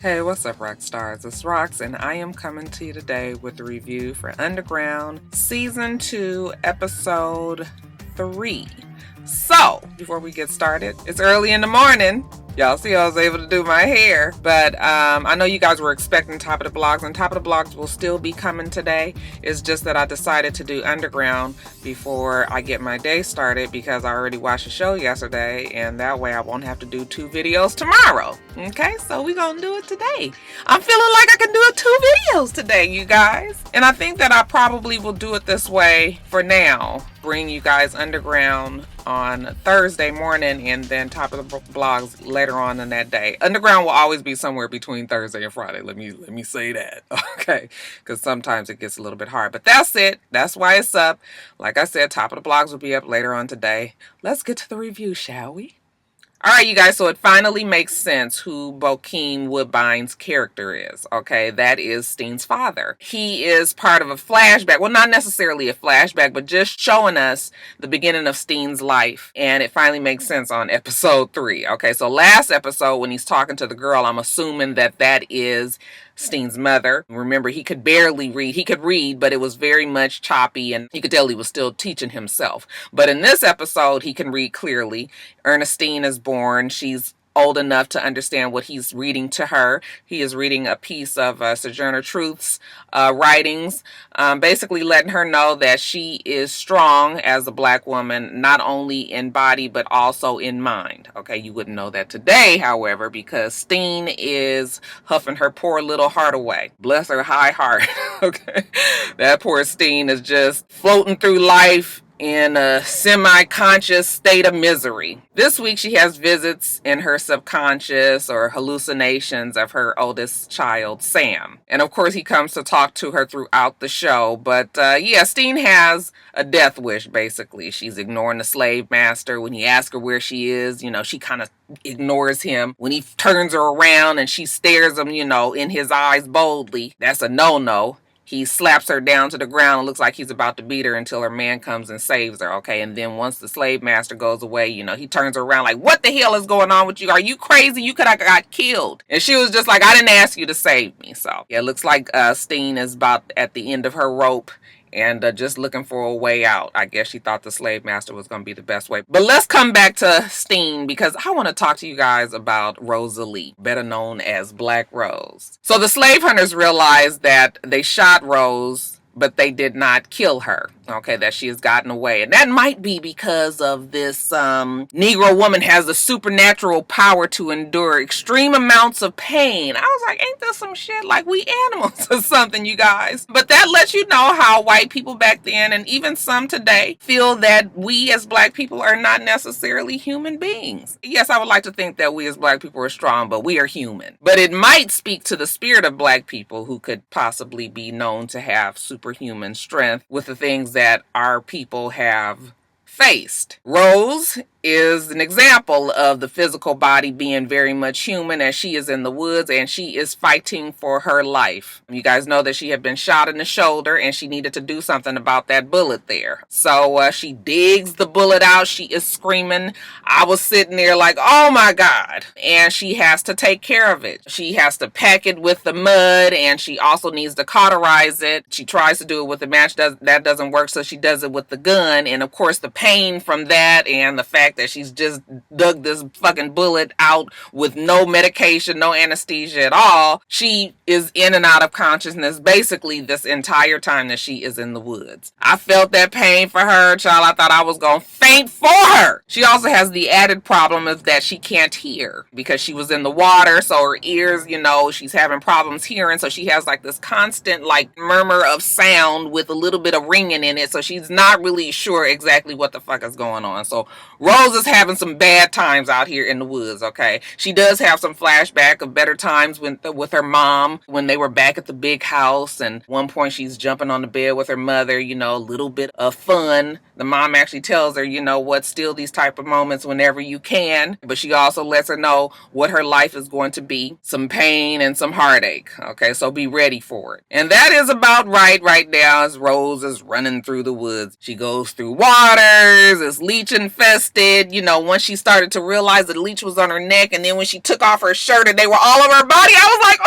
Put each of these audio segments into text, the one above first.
Hey, what's up, rock stars? It's Rox, and I am coming to you today with a review for Underground Season 2, Episode 3. So, before we get started, it's early in the morning. Y'all see I was able to do my hair, but I know you guys were expecting Top of the Blogs, and Top of the Blogs will still be coming today. It's just that I decided to do Underground before I get my day started because I already watched the show yesterday, and that way I won't have to do 2 videos tomorrow. Okay, so we're gonna do it today. I'm feeling like I can do 2 videos today, you guys. And I think that I probably will do it this way for now. Bring you guys Underground on Thursday morning and then Top of the Blogs later on in that day. Underground will always be somewhere between Thursday and Friday. Let me say that. Okay, because sometimes it gets a little bit hard. But that's it. That's why it's up. Like I said, Top of the Blogs will be up later on today. Let's get to the review, shall we? All right, you guys, so it finally makes sense who Bokeem Woodbine's character is, okay? That is Steen's father. He is part of a flashback. Well, not necessarily a flashback, but just showing us the beginning of Steen's life. And it finally makes sense on episode 3, okay? So last episode, when he's talking to the girl, I'm assuming that that is Steen's mother. Remember, he could barely read. He could read, but it was very much choppy, and you could tell he was still teaching himself. But in this episode, he can read clearly. Ernestine is born. She's old enough to understand what he's reading to her. He is reading a piece of Sojourner Truth's writings, basically letting her know that she is strong as a black woman, not only in body, but also in mind. Okay, you wouldn't know that today, however, because Steen is huffing her poor little heart away. Bless her high heart. Okay, that poor Steen is just floating through life in a semi-conscious state of misery. This week she has visits in her subconscious or hallucinations of her oldest child, Sam. And of course he comes to talk to her throughout the show. But yeah, Steen has a death wish, basically. She's ignoring the slave master. When he asks her where she is, you know, she kind of ignores him. When he turns her around and she stares him, you know, in his eyes boldly, that's a no-no. He slaps her down to the ground and looks like he's about to beat her until her man comes and saves her, okay? And then once the slave master goes away, you know, he turns her around like, what the hell is going on with you? Are you crazy? You could have got killed. And she was just like, I didn't ask you to save me. So, yeah, it looks like Steen is about at the end of her rope and just looking for a way out. I guess she thought the slave master was going to be the best way. But let's come back to Steen because I want to talk to you guys about Rosalie, better known as Black Rose. So the slave hunters realized that they shot Rose, but they did not kill her. Okay, that she has gotten away. And that might be because of this Negro woman has the supernatural power to endure extreme amounts of pain. I was like, ain't this some shit? Like we animals or something, you guys. But that lets you know how white people back then, and even some today, feel that we as black people are not necessarily human beings. Yes, I would like to think that we as black people are strong, but we are human. But it might speak to the spirit of black people who could possibly be known to have superhuman strength with the things that our people have faced. Rose is an example of the physical body being very much human as she is in the woods and she is fighting for her life. You guys know that she had been shot in the shoulder and she needed to do something about that bullet there. So she digs the bullet out. She is screaming. I was sitting there like, oh my God. And she has to take care of it. She has to pack it with the mud and she also needs to cauterize it. She tries to do it with the match. That doesn't work, so she does it with the gun. And of course the pain from that and the fact that she's just dug this fucking bullet out with no medication, no anesthesia at all. She is in and out of consciousness basically this entire time that she is in the woods. I felt that pain for her, child. I thought I was gonna faint for her. She also has the added problem of that she can't hear because she was in the water, so her ears, you know, she's having problems hearing, so she has like this constant like murmur of sound with a little bit of ringing in it, so she's not really sure exactly what the fuck is going on. So Rose is having some bad times out here in the woods, okay? She does have some flashback of better times with her mom when they were back at the big house, and at one point she's jumping on the bed with her mother, you know, a little bit of fun. The mom actually tells her, you know what, steal these type of moments whenever you can, but she also lets her know what her life is going to be. Some pain and some heartache, okay? So be ready for it. And that is about right now as Rose is running through the woods. She goes through waters, is leech infested, you know, once she started to realize that the leech was on her neck, and then when she took off her shirt and they were all over her body, I was like,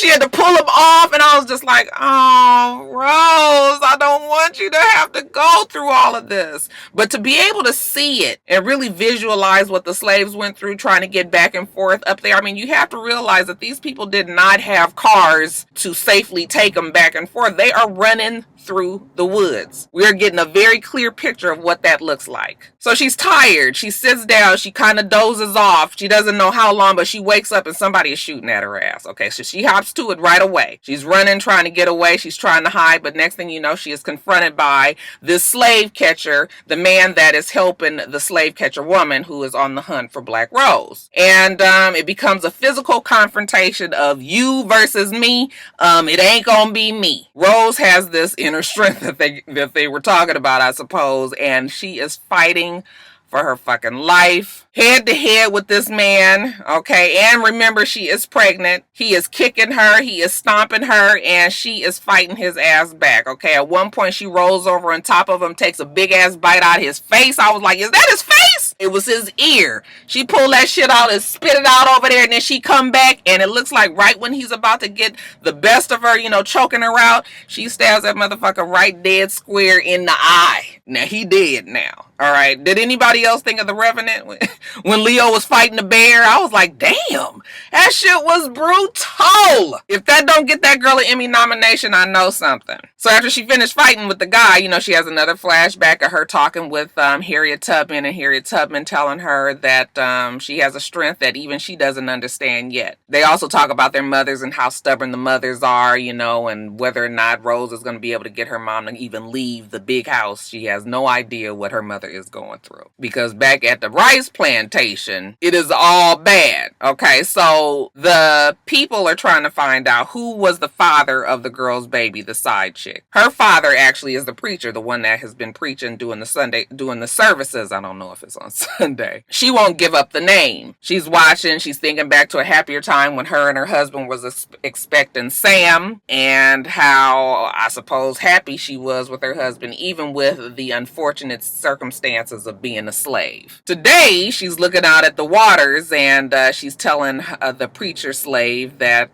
she had to pull him off, and I was just like, oh, Rose, I don't want you to have to go through all of this. But to be able to see it and really visualize what the slaves went through trying to get back and forth up there, I mean, you have to realize that these people did not have cars to safely take them back and forth. They are running through the woods. We are getting a very clear picture of what that looks like. So she's tired. She sits down. She kind of dozes off. She doesn't know how long, but she wakes up and somebody is shooting at her ass. Okay, so she hops to it right away. She's running, trying to get away. She's trying to hide, but next thing you know, she is confronted by this slave catcher, the man that is helping the slave catcher woman who is on the hunt for Black Rose. And it becomes a physical confrontation of you versus me. It ain't gonna be me. Rose has this inner strength that they were talking about, I suppose, and she is fighting for her fucking life, head to head with this man, okay? And remember, she is pregnant. He is kicking her, he is stomping her, and she is fighting his ass back, okay? At one point, she rolls over on top of him, takes a big ass bite out of his face. I was like, is that his face? It was his ear. She pulled that shit out and spit it out over there, and then she come back, and it looks like right when he's about to get the best of her, you know, choking her out, she stabs that motherfucker right dead square in the eye. Now, he dead now. All right. Did anybody else think of The Revenant when Leo was fighting the bear? I was like, damn, that shit was brutal. If that don't get that girl an Emmy nomination, I know something. So after she finished fighting with the guy, you know, she has another flashback of her talking with Harriet Tubman, and Harriet Tubman telling her that she has a strength that even she doesn't understand yet. They also talk about their mothers and how stubborn the mothers are, you know, and whether or not Rose is going to be able to get her mom to even leave the big house. She has no idea what her mother is going through, because back at the rice plantation, it is all bad. Okay, so the people are trying to find out who was the father of the girl's baby, the side chick. Her father actually is the preacher, the one that has been preaching doing the services. I don't know if it's on Sunday. She won't give up the name. She's watching, she's thinking back to a happier time when her and her husband was expecting Sam, and how I suppose happy she was with her husband, even with the unfortunate circumstances of being a slave. Today, she's looking out at the waters, and she's telling the preacher slave that,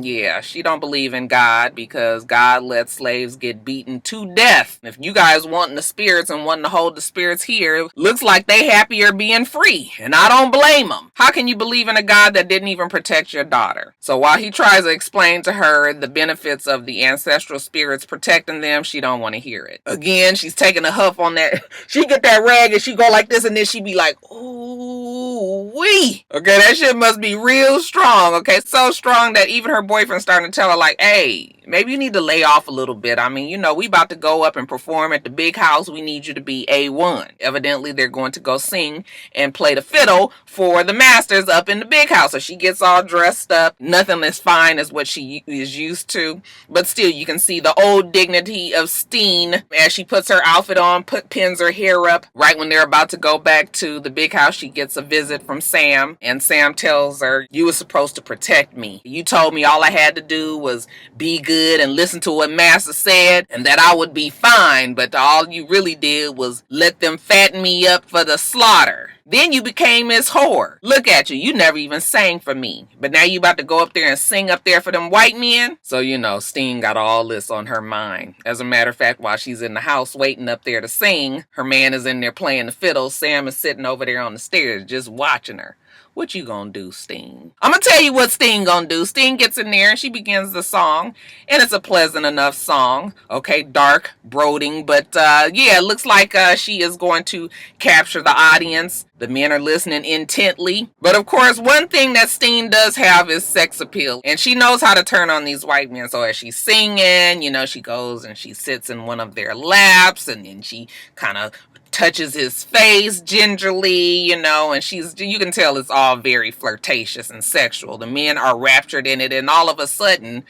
yeah, she don't believe in God because God lets slaves get beaten to death. If you guys wanting the spirits and wanting to hold the spirits here, looks like they happier being free, and I don't blame them. How can you believe in a God that didn't even protect your daughter? So while he tries to explain to her the benefits of the ancestral spirits protecting them, she don't want to hear it. Again, she's taking a huff on that. She get that rag and she go like this, and then she be like, ooh wee. Okay, that shit must be real strong. Okay, so strong that even her boyfriend's starting to tell her like, hey, maybe you need to lay off a little bit. I mean, you know, we about to go up and perform at the big house. We need you to be A1. Evidently, they're going to go sing and play the fiddle for the masters up in the big house. So she gets all dressed up. Nothing as fine as what she is used to. But still, you can see the old dignity of Steen as she puts her outfit on, pins her hair up. Right when they're about to go back to the big house, she gets a visit from Sam. And Sam tells her, you were supposed to protect me. You told me all I had to do was be good and listen to what Master said, and that I would be fine, but all you really did was let them fatten me up for the slaughter. Then you became Miss Whore. Look at you. You never even sang for me. But now you about to go up there and sing up there for them white men? So, you know, Steen got all this on her mind. As a matter of fact, while she's in the house waiting up there to sing, her man is in there playing the fiddle. Sam is sitting over there on the stairs just watching her. What you gonna do, Steen? I'm gonna tell you what Steen gonna do. Steen gets in there and she begins the song, and it's a pleasant enough song. Okay, dark, brooding, but yeah, it looks like she is going to capture the audience. The men are listening intently. But of course, one thing that Steen does have is sex appeal, and she knows how to turn on these white men. So as she's singing, you know, she goes and she sits in one of their laps, and then she kind of touches his face gingerly, you know, and you can tell it's all very flirtatious and sexual. The men are raptured in it, and all of a sudden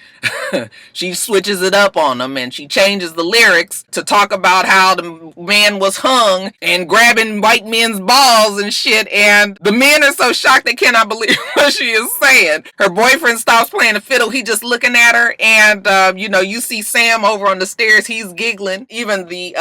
she switches it up on them, and she changes the lyrics to talk about how the man was hung and grabbing white men's balls and shit, and the men are so shocked they cannot believe what she is saying. Her boyfriend stops playing the fiddle. He just looking at her, and you know, you see Sam over on the stairs. He's giggling. Even the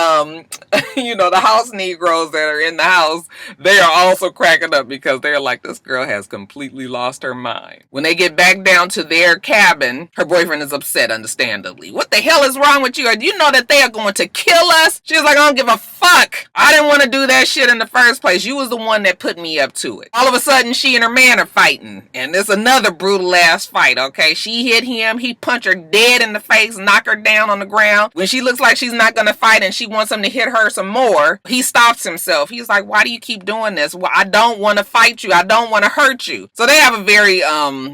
you know, the house house Negroes that are in the house, they are also cracking up because they're like, this girl has completely lost her mind. When they get back down to their cabin, her boyfriend is upset, understandably. What the hell is wrong with you? Do you know that they are going to kill us? She's like, I don't give a fuck. I didn't want to do that shit in the first place. You was the one that put me up to it. All of a sudden, she and her man are fighting. And it's another brutal ass fight, okay? She hit him. He punched her dead in the face, knock her down on the ground. When she looks like she's not going to fight and she wants him to hit her some more, he stops himself. He's like, why do you keep doing this? Well, I don't want to fight you. I don't want to hurt you. So they have a very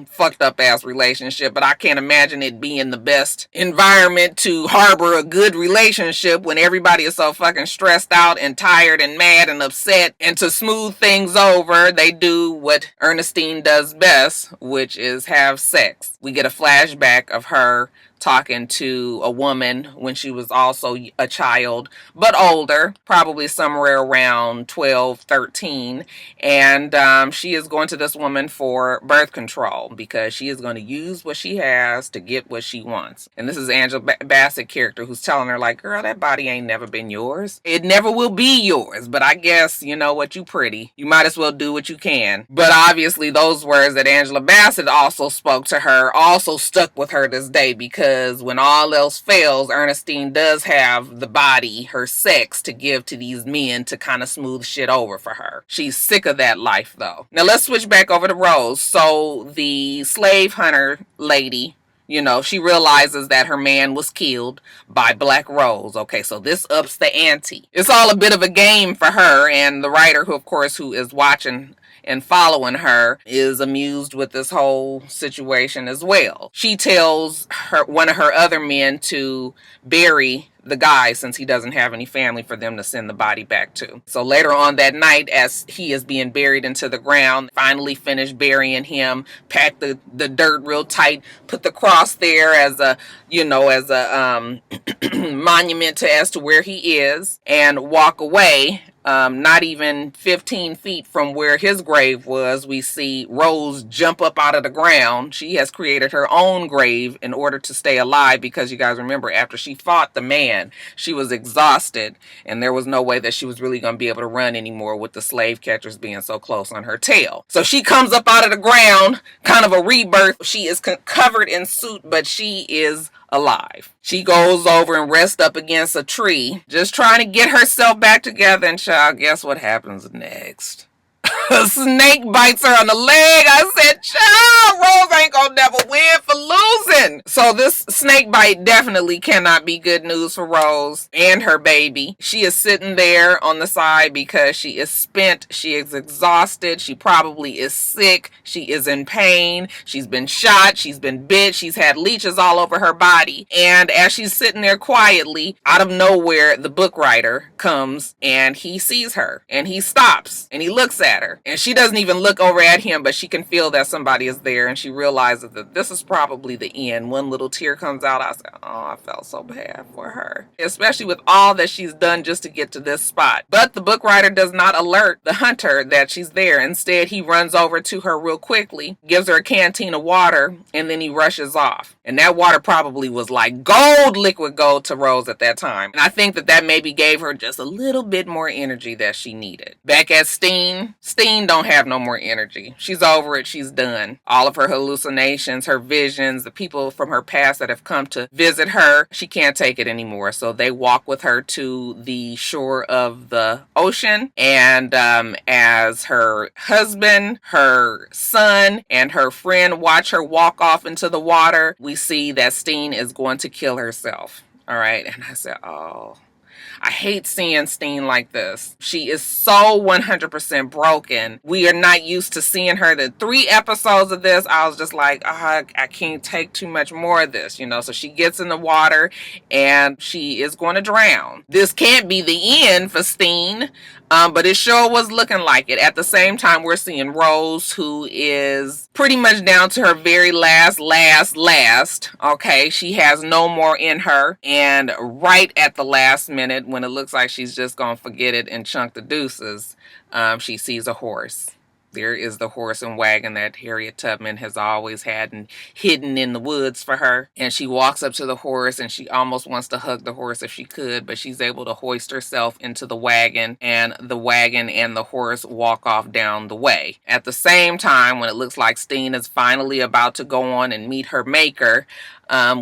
fucked up ass relationship, but I can't imagine it being the best environment to harbor a good relationship when everybody is so fucking stressed out and tired and mad and upset. And to smooth things over, they do what Ernestine does best, which is have sex. We get a flashback of her talking to a woman when she was also a child, but older, probably somewhere around 12, 13. And she is going to this woman for birth control because she is going to use what she has to get what she wants. And this is Angela Bassett character who's telling her like, girl, that body ain't never been yours. It never will be yours. But I guess, you know what, you pretty. You might as well do what you can. But obviously those words that Angela Bassett also spoke to her also stuck with her this day because when all else fails, Ernestine does have the body, her sex, to give to these men to kind of smooth shit over for her. She's sick of that life, though. Now, let's switch back over to Rose. So, the slave hunter lady, you know, she realizes that her man was killed by Black Rose. Okay, so this ups the ante. It's all a bit of a game for her, and the writer, who, of course, who is watching and following her, is amused with this whole situation as well. She tells one of her other men to bury the guy since he doesn't have any family for them to send the body back to. So later on that night, as he is being buried into the ground, finally finished burying him, pack the dirt real tight, put the cross there as a, you know, as a monument as to where he is, and walk away. Not even 15 feet from where his grave was, we see Rose jump up out of the ground. She has created her own grave in order to stay alive because you guys remember after she fought the man, she was exhausted and there was no way that she was really going to be able to run anymore with the slave catchers being so close on her tail. So she comes up out of the ground, kind of a rebirth. She is covered in soot, but she is alive. She goes over and rests up against a tree, just trying to get herself back together, and child, guess what happens next? A snake bites her on the leg. I said, child, Rose ain't gonna never win for losing. So this snake bite definitely cannot be good news for Rose and her baby. She is sitting there on the side because she is spent. She is exhausted. She probably is sick. She is in pain. She's been shot. She's been bit. She's had leeches all over her body. And as she's sitting there quietly, out of nowhere, the book writer comes and he sees her and he stops and he looks at her. And she doesn't even look over at him, but she can feel that somebody is there, and she realizes that this is probably the end. One little tear comes out. I said, oh, I felt so bad for her, especially with all that she's done just to get to this spot. But the book writer does not alert the hunter that she's there. Instead, he runs over to her real quickly, gives her a canteen of water, and then he rushes off. And that water probably was like gold, liquid gold to Rose at that time. And I think that maybe gave her just a little bit more energy that she needed. Back at Steen don't have no more energy. She's over it. She's done. All of her hallucinations, her visions, the people from her past that have come to visit her, she can't take it anymore. So they walk with her to the shore of the ocean. And as her husband, her son, and her friend watch her walk off into the water, we see that Steen is going to kill herself. All right. And I said, oh, I hate seeing Steen like this. She is so 100% broken. We are not used to seeing her. The 3 episodes of this, I was just like, I can't take too much more of this, you know. So she gets in the water and she is going to drown. This can't be the end for Steen. But it sure was looking like it. At the same time, we're seeing Rose, who is pretty much down to her very last. Okay, she has no more in her. And right at the last minute, when it looks like she's just going to forget it and chunk the deuces, she sees a horse. There is the horse and wagon that Harriet Tubman has always had and hidden in the woods for her. And she walks up to the horse and she almost wants to hug the horse if she could, but she's able to hoist herself into the wagon, and the wagon and the horse walk off down the way. At the same time, when it looks like Steen is finally about to go on and meet her maker,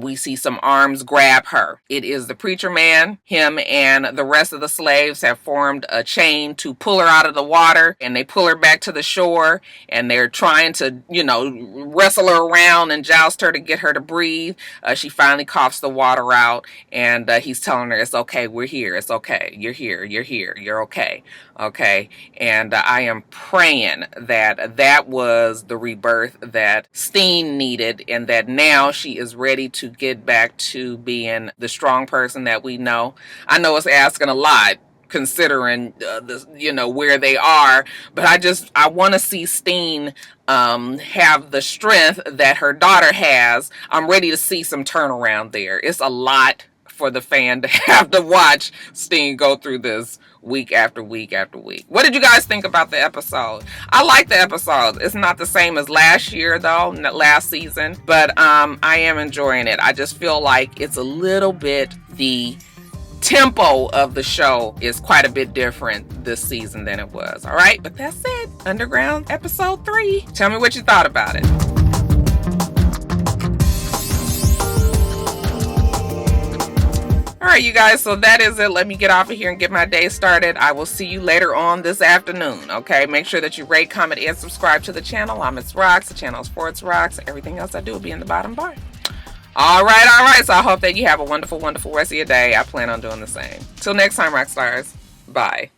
we see some arms grab her. It is the preacher man. Him and the rest of the slaves have formed a chain to pull her out of the water, and they pull her back to the shore, and they're trying to, wrestle her around and joust her to get her to breathe. She finally coughs the water out, and he's telling her, it's okay, we're here, it's okay, you're here, you're okay. Okay, and I am praying that that was the rebirth that Steen needed, and that now she is ready to get back to being the strong person that we know. I know it's asking a lot considering where they are, but I want to see Steen have the strength that her daughter has. I'm ready to see some turnaround there. It's a lot for the fan to have to watch Steen go through this week after week after week. What did you guys think about the episode? I like the episode. It's not the same as last year though, last season, but I am enjoying it. I just feel like it's a little bit, the tempo of the show is quite a bit different this season than it was. All right, but that's it. Underground episode 3. Tell me what you thought about it. All right, you guys, so that is it. Let me get off of here and get my day started. I will see you later on this afternoon, okay? Make sure that you rate, comment, and subscribe to the channel. I'm itsrox. The channel is for itsrox. Everything else I do will be in the bottom bar. All right. So I hope that you have a wonderful, wonderful rest of your day. I plan on doing the same. Till next time, rock stars. Bye.